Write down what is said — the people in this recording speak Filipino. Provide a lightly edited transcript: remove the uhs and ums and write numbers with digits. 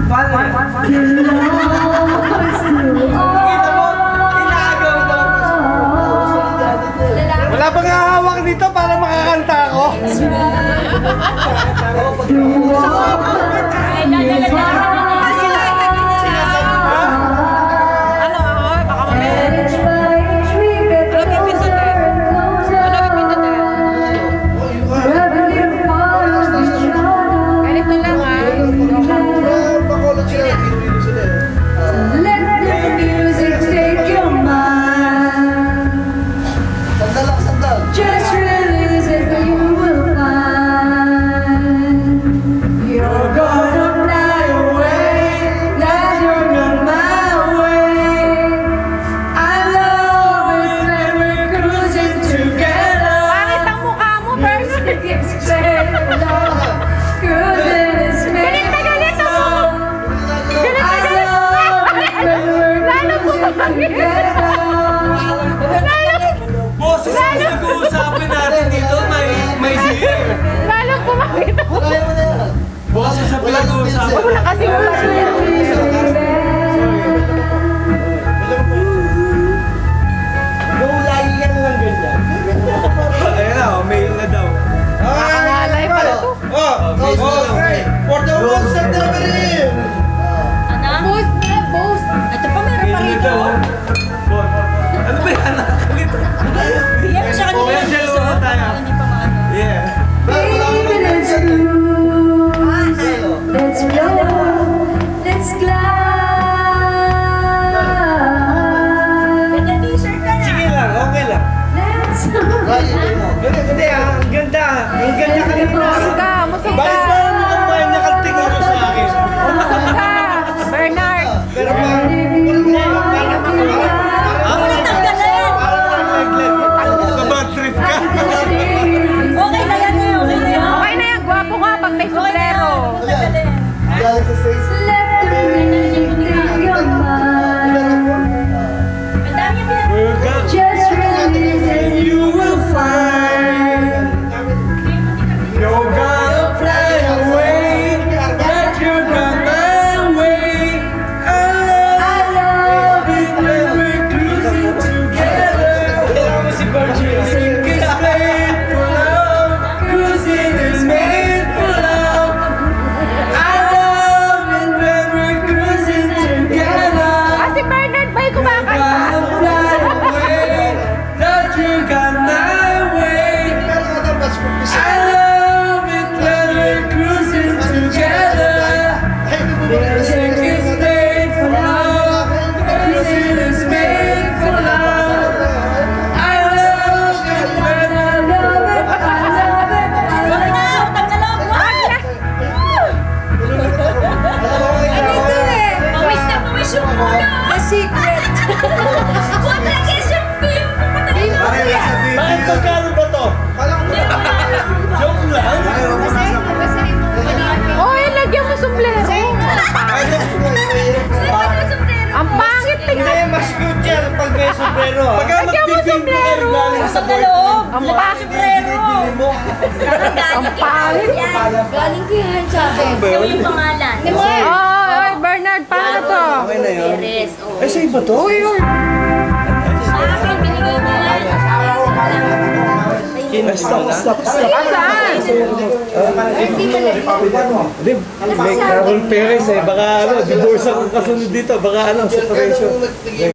Paano yan? Kita mo? Inagaw daw. Wala bang hahawak dito para makakanta ako? Just realize that you will find you're gonna fly away, that you're not my way. I love it when we're cruising together. Bakit ang mukha mo, Bernard? Cruising is made Galit na galit for ako! love. Galit na I galit! love it when we're Lalo po cruising together. Boses ang nag-uusapin natin dito, may siya. Lalo kumakit ako. Boses ang pinag-uusapan. Wala kasi wala siya. Ayan na, mail na daw. Nakakalay pala to. For the rules of the rim! Post na, post. Ito pa meron pa Mail na daw. Ano ba yan? Nakakalito. Yan siya kanina. Okay, siya naman tayo. Yeah. Baby, let's do. Let's blow. Let's glide. Ganda t-shirt ka na. Sige lang, okay lang. Let's Hindi ah, ang ganda. Ang ganda ka rin. Musog ka, musog ka. Bakit parang mukhang bayan niya kaltingan mo sa akin? Musog ka, Bernard. Pero parang... Ako na tanggalan. Parang naglag. Nabad trip ka. Okay na yan eh, okay na yan. Okay na yan, gwapo ka pag may sombrero. let the music take your mind. Just realize that You will find you're gonna fly away, that you're gonna way. I love it When we're cruising together, cruising is made for love. Cruising is made for love. I love it when we're cruising together. Ah, si Bernard ba yung kumakanta? Gonna fly away, that you got my way. I love it when we're cruising together. Cruising is made for love. Cruising is made for love. I love it when I love it. I love it. I love it. The secret. Bakit magkano ba to? Joke lang? Oh, lagyan mo sombrero. Ang pangit Hindi, tingnan. mas good yan pag may sombrero ha. Pagka Lagyan mo sombrero. sa loob. Ang pangit. Ang pangit. Galing ko yan sa akin. Ikaw yung pangalan. Oh, Bernard, paano to? Okay na yun. Perez. Oh. Ay, sa iba to? Uy, uy. Sa akin, binigay mo yan. Stop. Asaan? Hindi, may Carol Perez eh. Baka divorce ang kasunod dito. Baka separation.